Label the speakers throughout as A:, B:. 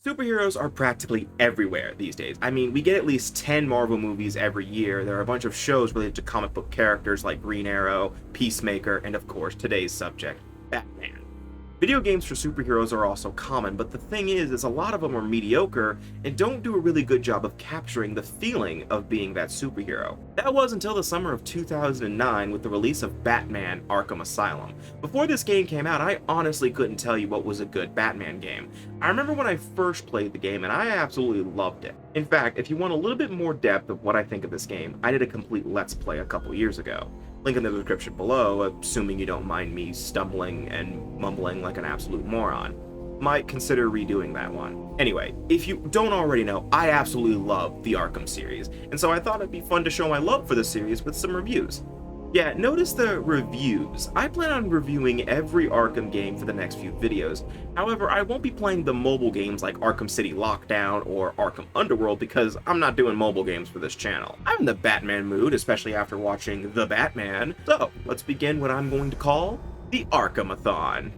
A: Superheroes are practically everywhere these days. I mean, we get at least 10 Marvel movies every year. There are a bunch of shows related to comic book characters like Green Arrow, Peacemaker, and of course, today's subject, Batman. Video games for superheroes are also common, but the thing is a lot of them are mediocre and don't do a really good job of capturing the feeling of being that superhero. That was until the summer of 2009 with the release of Batman Arkham Asylum. Before this game came out, I honestly couldn't tell you what was a good Batman game. I remember when I first played the game and I absolutely loved it. In fact, if you want a little bit more depth of what I think of this game, I did a complete Let's Play a couple years ago. Link in the description below, assuming you don't mind me stumbling and mumbling like an absolute moron. Might consider redoing that one. Anyway, if you don't already know, I absolutely love the Arkham series, and so I thought it'd be fun to show my love for the series with some reviews. Yeah, notice the reviews. I plan on reviewing every Arkham game for the next few videos. However, I won't be playing the mobile games like Arkham City Lockdown or Arkham Underworld because I'm not doing mobile games for this channel. I'm in the Batman mood, especially after watching The Batman. So, let's begin what I'm going to call the Arkhamathon.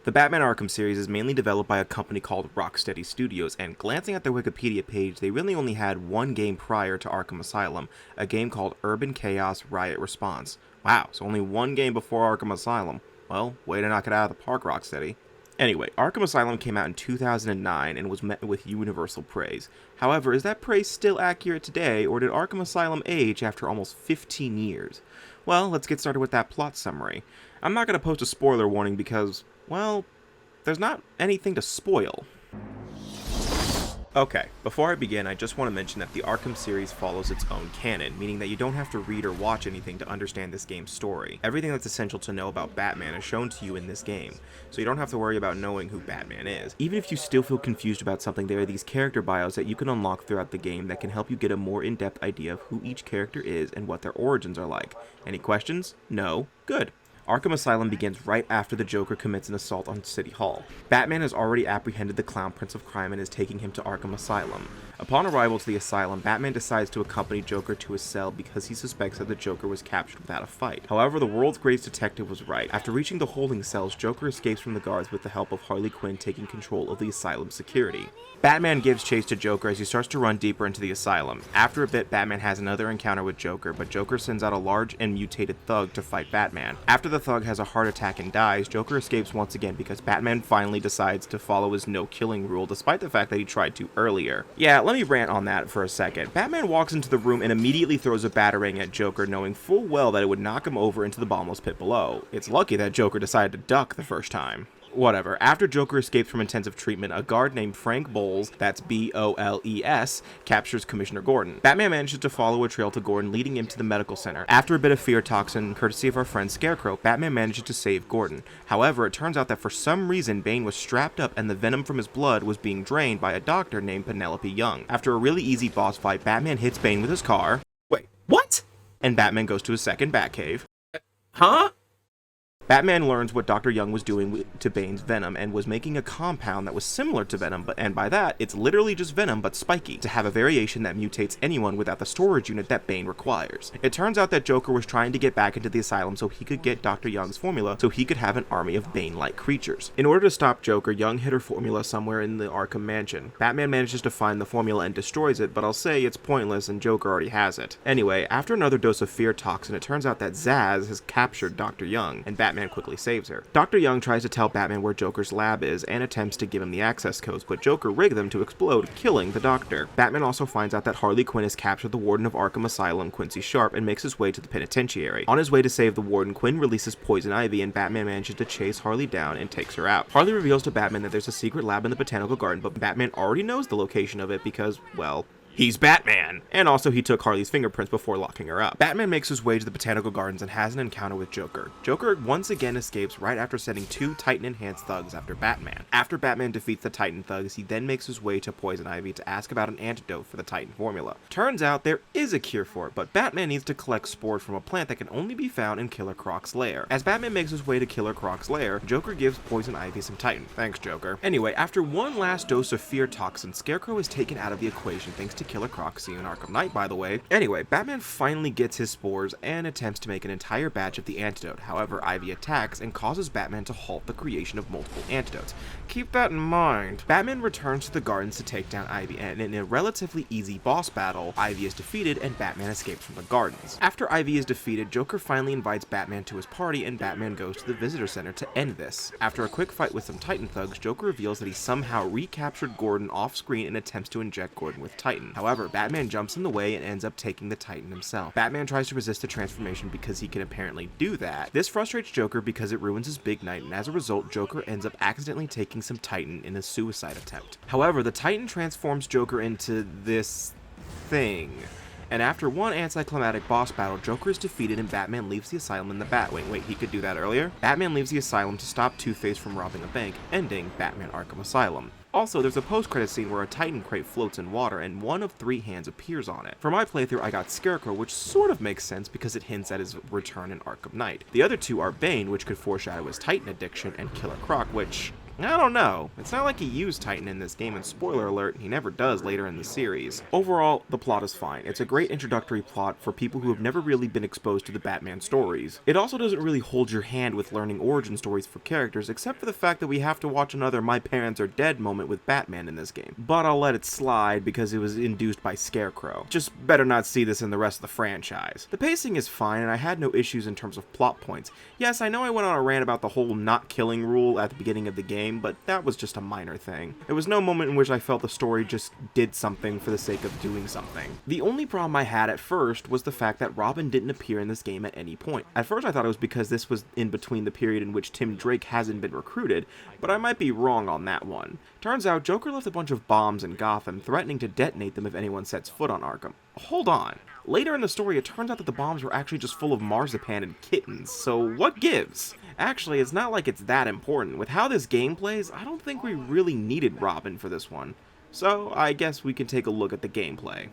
A: The Batman Arkham series is mainly developed by a company called Rocksteady Studios, and glancing at their Wikipedia page, they really only had one game prior to Arkham Asylum, a game called Urban Chaos Riot Response. Wow, so only one game before Arkham Asylum. Well, way to knock it out of the park, Rocksteady. Anyway, Arkham Asylum came out in 2009 and was met with universal praise. However, is that praise still accurate today, or did Arkham Asylum age after almost 15 years? Well, let's get started with that plot summary. I'm not going to post a spoiler warning because, well, there's not anything to spoil. Okay, before I begin, I just want to mention that the Arkham series follows its own canon, meaning that you don't have to read or watch anything to understand this game's story. Everything that's essential to know about Batman is shown to you in this game, so you don't have to worry about knowing who Batman is. Even if you still feel confused about something, there are these character bios that you can unlock throughout the game that can help you get a more in-depth idea of who each character is and what their origins are like. Any questions? No? Good. Arkham Asylum begins right after the Joker commits an assault on City Hall. Batman has already apprehended the Clown Prince of Crime and is taking him to Arkham Asylum. Upon arrival to the asylum, Batman decides to accompany Joker to his cell because he suspects that the Joker was captured without a fight. However, the world's greatest detective was right. After reaching the holding cells, Joker escapes from the guards with the help of Harley Quinn taking control of the asylum's security. Batman gives chase to Joker as he starts to run deeper into the asylum. After a bit, Batman has another encounter with Joker, but Joker sends out a large and mutated thug to fight Batman. After the thug has a heart attack and dies, Joker escapes once again because Batman finally decides to follow his no-killing rule despite the fact that he tried to earlier. Yeah, let me rant on that for a second. Batman walks into the room and immediately throws a batarang at Joker, knowing full well that it would knock him over into the bottomless pit below. It's lucky that Joker decided to duck the first time. Whatever. After Joker escapes from intensive treatment, a guard named Frank Bowles, that's B-O-L-E-S, captures Commissioner Gordon. Batman manages to follow a trail to Gordon, leading him to the medical center. After a bit of fear toxin, courtesy of our friend Scarecrow, Batman manages to save Gordon. However, it turns out that for some reason, Bane was strapped up and the venom from his blood was being drained by a doctor named Penelope Young. After a really easy boss fight, Batman hits Bane with his car.
B: Wait, what?
A: And Batman goes to his second Batcave.
B: Huh?
A: Batman learns what Dr. Young was doing to Bane's venom and was making a compound that was similar to venom, and by that, it's literally just venom but spiky, to have a variation that mutates anyone without the storage unit that Bane requires. It turns out that Joker was trying to get back into the asylum so he could get Dr. Young's formula so he could have an army of Bane-like creatures. In order to stop Joker, Young hid her formula somewhere in the Arkham Mansion. Batman manages to find the formula and destroys it, but I'll say it's pointless and Joker already has it. Anyway, after another dose of fear toxin, it turns out that Zsasz has captured Dr. Young, and Batman quickly saves her. Dr. Young tries to tell Batman where Joker's lab is and attempts to give him the access codes, but Joker rigged them to explode, killing the doctor. Batman also finds out that Harley Quinn has captured the warden of Arkham Asylum, Quincy Sharp, and makes his way to the penitentiary. On his way to save the warden, Quinn releases Poison Ivy and Batman manages to chase Harley down and takes her out. Harley reveals to Batman that there's a secret lab in the botanical garden, but Batman already knows the location of it because, well, He's Batman! And also he took Harley's fingerprints before locking her up. Batman makes his way to the Botanical Gardens and has an encounter with Joker. Joker once again escapes right after sending 2 Titan-enhanced thugs after Batman. After Batman defeats the Titan thugs, he then makes his way to Poison Ivy to ask about an antidote for the Titan formula. Turns out there is a cure for it, but Batman needs to collect spores from a plant that can only be found in Killer Croc's lair. As Batman makes his way to Killer Croc's lair, Joker gives Poison Ivy some Titan. Thanks, Joker. Anyway, after one last dose of fear toxin, Scarecrow is taken out of the equation thanks to Killer Croc, seen in Arkham Knight, by the way. Anyway, Batman finally gets his spores and attempts to make an entire batch of the antidote. However, Ivy attacks and causes Batman to halt the creation of multiple antidotes. Keep that in mind. Batman returns to the gardens to take down Ivy, and in a relatively easy boss battle, Ivy is defeated and Batman escapes from the gardens. After Ivy is defeated, Joker finally invites Batman to his party and Batman goes to the visitor center to end this. After a quick fight with some Titan thugs, Joker reveals that he somehow recaptured Gordon off screen and attempts to inject Gordon with Titan. However, Batman jumps in the way and ends up taking the Titan himself. Batman tries to resist the transformation because he can apparently do that. This frustrates Joker because it ruins his big night, and as a result, Joker ends up accidentally taking some Titan in a suicide attempt. However, the Titan transforms Joker into this thing. And after one anticlimactic boss battle, Joker is defeated and Batman leaves the asylum in the Batwing. Wait, he could do that earlier? Batman leaves the asylum to stop Two-Face from robbing a bank, ending Batman Arkham Asylum. Also, there's a post-credit scene where a Titan crate floats in water and one of 3 hands appears on it. For my playthrough, I got Scarecrow, which sort of makes sense because it hints at his return in Arkham Knight. The other 2 are Bane, which could foreshadow his Titan addiction, and Killer Croc, which... I don't know. It's not like he used Titan in this game, and spoiler alert, he never does later in the series. Overall, the plot is fine. It's a great introductory plot for people who have never really been exposed to the Batman stories. It also doesn't really hold your hand with learning origin stories for characters, except for the fact that we have to watch another My Parents Are Dead moment with Batman in this game. But I'll let it slide because it was induced by Scarecrow. Just better not see this in the rest of the franchise. The pacing is fine, and I had no issues in terms of plot points. Yes, I know I went on a rant about the whole not killing rule at the beginning of the game, but that was just a minor thing. There was no moment in which I felt the story just did something for the sake of doing something. The only problem I had at first was the fact that Robin didn't appear in this game at any point. At first I thought it was because this was in between the period in which Tim Drake hasn't been recruited, but I might be wrong on that one. Turns out Joker left a bunch of bombs in Gotham, threatening to detonate them if anyone sets foot on Arkham. Hold on. Later in the story, it turns out that the bombs were actually just full of marzipan and kittens, so what gives? Actually, it's not like it's that important. With how this game plays, I don't think we really needed Robin for this one. So, I guess we can take a look at the gameplay.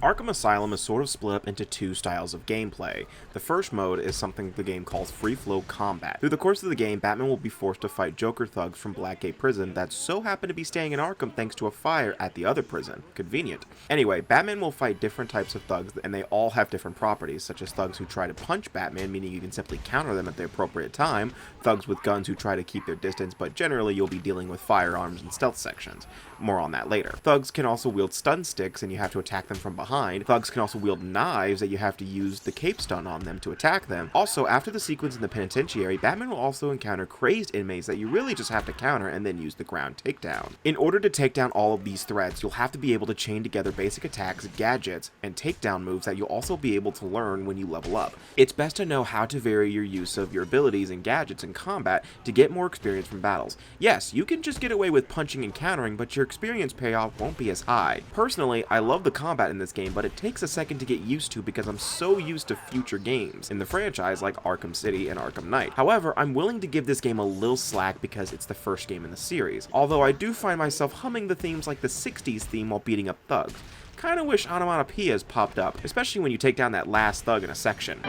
A: Arkham Asylum is sort of split up into 2 styles of gameplay. The first mode is something the game calls free flow combat. Through the course of the game, Batman will be forced to fight Joker thugs from Blackgate Prison that so happen to be staying in Arkham thanks to a fire at the other prison. Convenient. Anyway, Batman will fight different types of thugs, and they all have different properties, such as thugs who try to punch Batman, meaning you can simply counter them at the appropriate time, thugs with guns who try to keep their distance, but generally you'll be dealing with firearms and stealth sections. More on that later. Thugs can also wield stun sticks, and you have to attack them from behind. Thugs can also wield knives that you have to use the cape stun on them to attack them. Also, after the sequence in the penitentiary, Batman will also encounter crazed inmates that you really just have to counter and then use the ground takedown. In order to take down all of these threats, you'll have to be able to chain together basic attacks, gadgets, and takedown moves that you'll also be able to learn when you level up. It's best to know how to vary your use of your abilities and gadgets in combat to get more experience from battles. Yes, you can just get away with punching and countering, but your experience payoff won't be as high. Personally, I love the combat in this game, but it takes a second to get used to because I'm so used to future games in the franchise like Arkham City and Arkham Knight. However, I'm willing to give this game a little slack because it's the first game in the series, although I do find myself humming the themes like the 60s theme while beating up thugs. Kinda wish onomatopoeias popped up, especially when you take down that last thug in a section.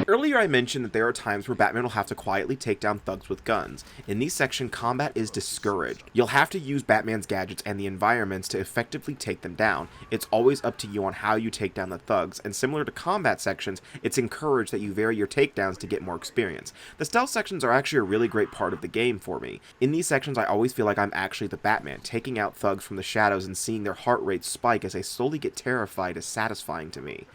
A: Earlier I mentioned that there are times where Batman will have to quietly take down thugs with guns. In these sections, combat is discouraged. You'll have to use Batman's gadgets and the environments to effectively take them down. It's always up to you on how you take down the thugs, and similar to combat sections, it's encouraged that you vary your takedowns to get more experience. The stealth sections are actually a really great part of the game for me. In these sections, I always feel like I'm actually the Batman. Taking out thugs from the shadows and seeing their heart rate spike as they slowly get terrified is satisfying to me.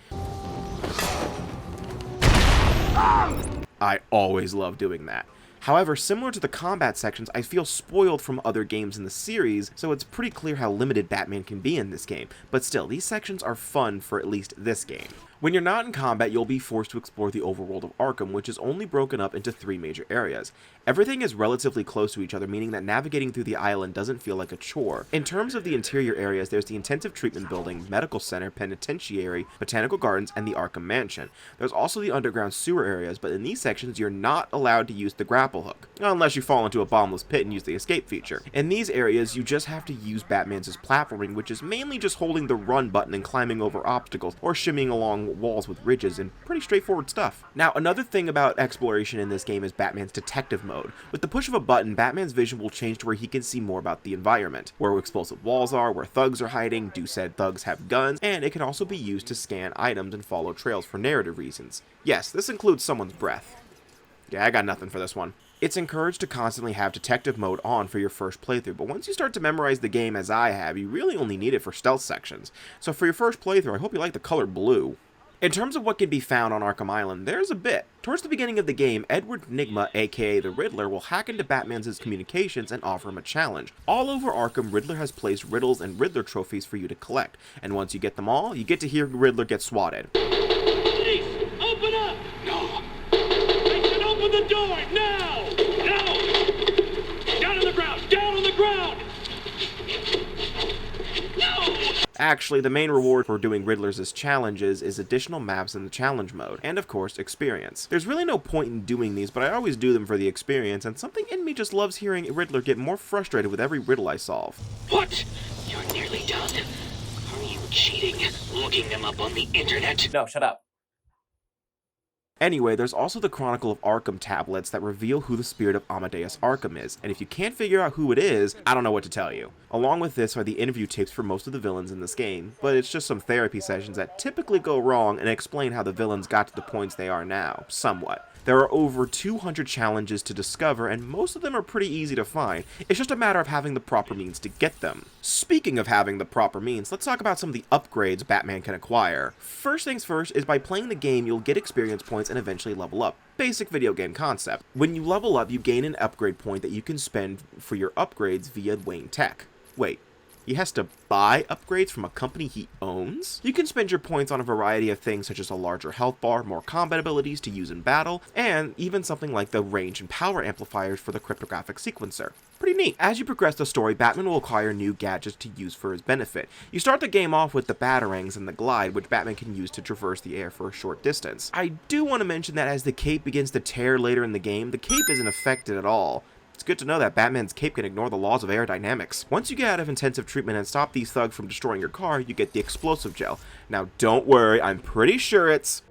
A: I always love doing that. However, similar to the combat sections, I feel spoiled from other games in the series, so it's pretty clear how limited Batman can be in this game, but still, these sections are fun for at least this game. When you're not in combat, you'll be forced to explore the overworld of Arkham, which is only broken up into 3 major areas. Everything is relatively close to each other, meaning that navigating through the island doesn't feel like a chore. In terms of the interior areas, there's the Intensive Treatment Building, Medical Center, Penitentiary, Botanical Gardens, and the Arkham Mansion. There's also the underground sewer areas, but in these sections, you're not allowed to use the grapple hook, unless you fall into a bottomless pit and use the escape feature. In these areas, you just have to use Batman's platforming, which is mainly just holding the run button and climbing over obstacles, or shimmying along walls with ridges, and pretty straightforward stuff. Now, another thing about exploration in this game is Batman's detective mode. With the push of a button, Batman's vision will change to where he can see more about the environment, where explosive walls are, where thugs are hiding, do said thugs have guns, and it can also be used to scan items and follow trails for narrative reasons. Yes, this includes someone's breath. Yeah, I got nothing for this one. It's encouraged to constantly have detective mode on for your first playthrough, but once you start to memorize the game as I have, you really only need it for stealth sections. So for your first playthrough, I hope you like the color blue. In terms of what can be found on Arkham Island, there's a bit. Towards the beginning of the game, Edward Nygma, aka the Riddler, will hack into Batman's communications and offer him a challenge. All over Arkham, Riddler has placed riddles and Riddler trophies for you to collect, and once you get them all, you get to hear Riddler get swatted.
C: Police, open up! No! They should open the door, now! No! Down on the ground! Down on the ground! No!
A: Actually, the main reward for doing Riddler's challenges is additional maps in the challenge mode, and of course, experience. There's really no point in doing these, but I always do them for the experience, and something in me just loves hearing Riddler get more frustrated with every riddle I solve.
C: What? You're nearly done. Are you cheating? Looking them up on the internet?
B: No, shut up.
A: Anyway, there's also the Chronicle of Arkham tablets that reveal who the spirit of Amadeus Arkham is, and if you can't figure out who it is, I don't know what to tell you. Along with this are the interview tapes for most of the villains in this game, but it's just some therapy sessions that typically go wrong and explain how the villains got to the points they are now, somewhat. There are over 200 challenges to discover, and most of them are pretty easy to find. It's just a matter of having the proper means to get them. Speaking of having the proper means, let's talk about some of the upgrades Batman can acquire. First things first is by playing the game, you'll get experience points and eventually level up. Basic video game concept. When you level up, you gain an upgrade point that you can spend for your upgrades via Wayne Tech. Wait. He has to buy upgrades from a company he owns? You can spend your points on a variety of things such as a larger health bar, more combat abilities to use in battle, and even something like the range and power amplifiers for the cryptographic sequencer. Pretty neat. As you progress the story, Batman will acquire new gadgets to use for his benefit. You start the game off with the Batarangs and the Glide, which Batman can use to traverse the air for a short distance. I do want to mention that as the cape begins to tear later in the game, the cape isn't affected at all. It's good to know that Batman's cape can ignore the laws of aerodynamics. Once you get out of intensive treatment and stop these thugs from destroying your car, you get the explosive gel. Now don't worry, I'm pretty sure it's...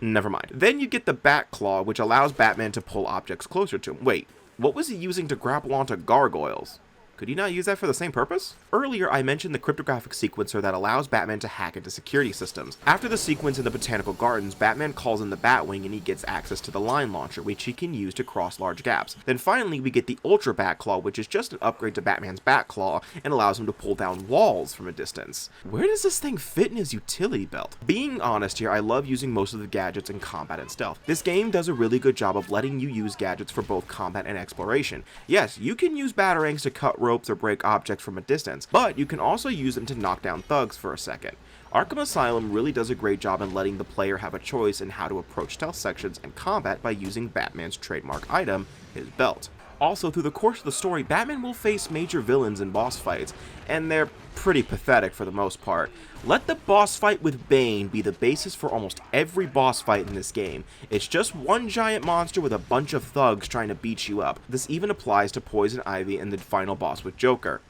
A: never mind. Then you get the Bat Claw, which allows Batman to pull objects closer to him. Wait, what was he using to grapple onto gargoyles? Could he not use that for the same purpose? Earlier, I mentioned the cryptographic sequencer that allows Batman to hack into security systems. After the sequence in the Botanical Gardens, Batman calls in the Batwing and he gets access to the line launcher, which he can use to cross large gaps. Then finally, we get the Ultra Bat Claw, which is just an upgrade to Batman's Bat Claw and allows him to pull down walls from a distance. Where does this thing fit in his utility belt? Being honest here, I love using most of the gadgets in combat and stealth. This game does a really good job of letting you use gadgets for both combat and exploration. Yes, you can use Batarangs to cut ropes or break objects from a distance, but you can also use them to knock down thugs for a second. Arkham Asylum really does a great job in letting the player have a choice in how to approach stealth sections and combat by using Batman's trademark item, his belt. Also, through the course of the story, Batman will face major villains in boss fights, and they're pretty pathetic for the most part. Let the boss fight with Bane be the basis for almost every boss fight in this game. It's just one giant monster with a bunch of thugs trying to beat you up. This even applies to Poison Ivy and the final boss with Joker.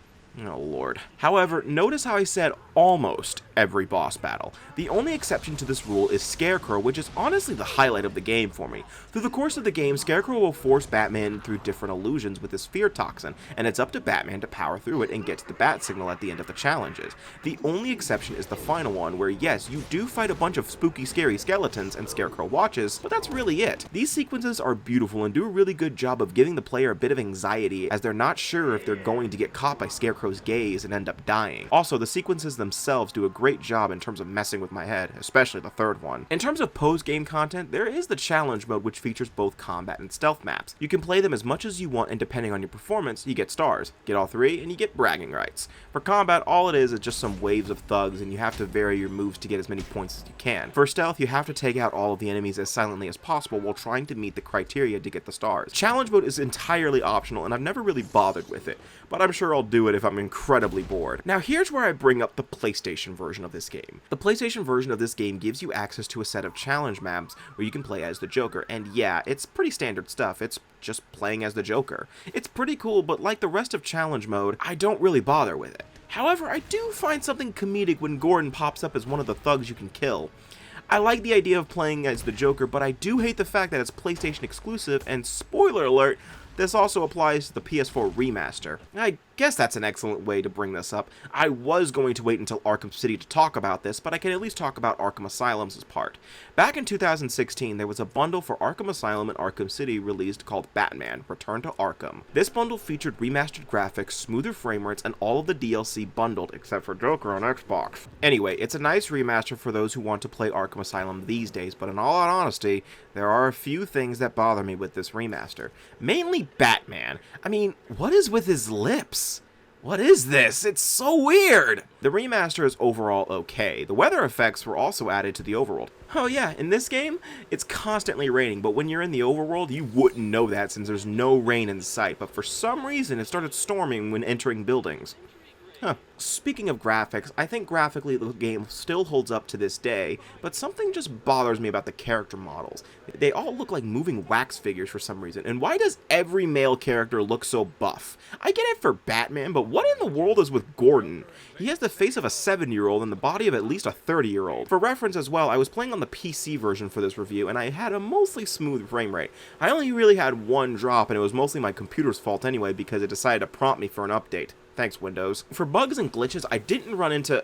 A: Oh lord. However, notice how I said almost every boss battle. The only exception to this rule is Scarecrow, which is honestly the highlight of the game for me. Through the course of the game, Scarecrow will force Batman through different illusions with his fear toxin, and it's up to Batman to power through it and get to the bat signal at the end of the challenges. The only exception is the final one, where yes, you do fight a bunch of spooky scary skeletons and Scarecrow watches, but that's really it. These sequences are beautiful and do a really good job of giving the player a bit of anxiety as they're not sure if they're going to get caught by Scarecrow's Scarecrow's gaze and end up dying. Also, the sequences themselves do a great job in terms of messing with my head, especially the third one. In terms of post-game content, there is the challenge mode, which features both combat and stealth maps. You can play them as much as you want, and depending on your performance, you get stars. Get all three, and you get bragging rights. For combat, all it is just some waves of thugs, and you have to vary your moves to get as many points as you can. For stealth, you have to take out all of the enemies as silently as possible while trying to meet the criteria to get the stars. Challenge mode is entirely optional, and I've never really bothered with it, but I'm sure I'll do it if I'm incredibly bored. Now here's where I bring up the PlayStation version of this game. The PlayStation version of this game gives you access to a set of challenge maps where you can play as the Joker, and yeah, it's pretty standard stuff. It's just playing as the Joker. It's pretty cool, but like the rest of challenge mode, I don't really bother with it. However, I do find something comedic when Gordon pops up as one of the thugs you can kill. I like the idea of playing as the Joker, but I do hate the fact that it's PlayStation exclusive, and spoiler alert, this also applies to the PS4 remaster. I guess that's an excellent way to bring this up. I was going to wait until Arkham City to talk about this, but I can at least talk about Arkham Asylum's part. Back in 2016, there was a bundle for Arkham Asylum and Arkham City released called Batman: Return to Arkham. This bundle featured remastered graphics, smoother frame rates, and all of the DLC bundled, except for Joker on Xbox. Anyway, it's a nice remaster for those who want to play Arkham Asylum these days, but in all honesty, there are a few things that bother me with this remaster. Mainly Batman. I mean, what is with his lips? What is this? It's so weird! The remaster is overall okay. The weather effects were also added to the overworld. Oh yeah, in this game, it's constantly raining, but when you're in the overworld, you wouldn't know that since there's no rain in sight, but for some reason it started storming when entering buildings. Huh. Speaking of graphics, I think graphically the game still holds up to this day, but something just bothers me about the character models. They all look like moving wax figures for some reason, and why does every male character look so buff? I get it for Batman, but what in the world is with Gordon? He has the face of a 7-year-old and the body of at least a 30-year-old. For reference as well, I was playing on the PC version for this review, and I had a mostly smooth frame rate. I only really had one drop, and it was mostly my computer's fault anyway because it decided to prompt me for an update. Thanks, Windows. For bugs and glitches, I didn't run into...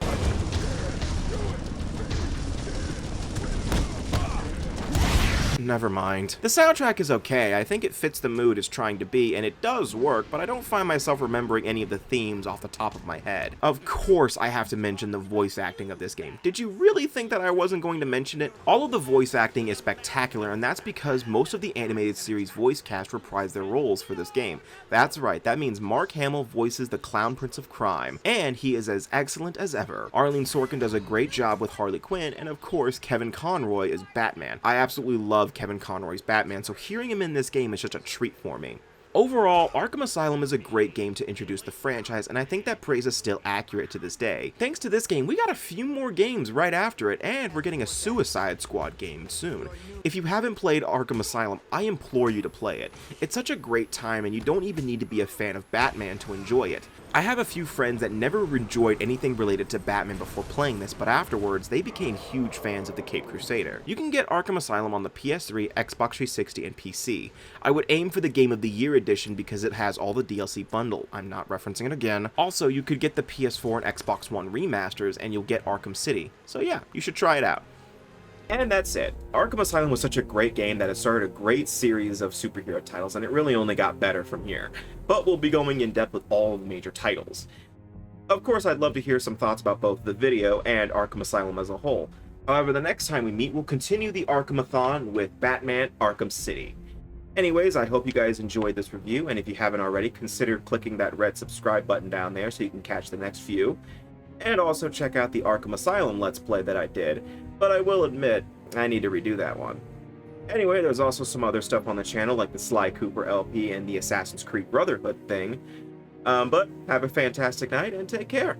A: Never mind. The soundtrack is okay. I think it fits the mood it's trying to be, and it does work, but I don't find myself remembering any of the themes off the top of my head. Of course, I have to mention the voice acting of this game. Did you really think that I wasn't going to mention it? All of the voice acting is spectacular, and that's because most of the animated series voice cast reprise their roles for this game. That's right, that means Mark Hamill voices the Clown Prince of Crime, and he is as excellent as ever. Arlene Sorkin does a great job with Harley Quinn, and of course, Kevin Conroy is Batman. I absolutely love Kevin Conroy's Batman, so hearing him in this game is such a treat for me. Overall, Arkham Asylum is a great game to introduce the franchise, and I think that praise is still accurate to this day. Thanks to this game, we got a few more games right after it, and we're getting a Suicide Squad game soon. If you haven't played Arkham Asylum, I implore you to play it. It's such a great time, and you don't even need to be a fan of Batman to enjoy it. I have a few friends that never enjoyed anything related to Batman before playing this, but afterwards, they became huge fans of the Caped Crusader. You can get Arkham Asylum on the PS3, Xbox 360, and PC. I would aim for the Game of the Year edition because it has all the DLC bundle. I'm not referencing it again. Also, you could get the PS4 and Xbox One remasters, and you'll get Arkham City. So yeah, you should try it out. And that's it. Arkham Asylum was such a great game that it started a great series of superhero titles, and it really only got better from here. But we'll be going in depth with all the major titles. Of course, I'd love to hear some thoughts about both the video and Arkham Asylum as a whole. However, the next time we meet, we'll continue the Arkham-a-thon with Batman Arkham City. Anyways, I hope you guys enjoyed this review, and if you haven't already, consider clicking that red subscribe button down there so you can catch the next few. And also check out the Arkham Asylum Let's Play that I did, but I will admit, I need to redo that one. Anyway, there's also some other stuff on the channel, like the Sly Cooper LP and the Assassin's Creed Brotherhood thing. But have a fantastic night, and take care.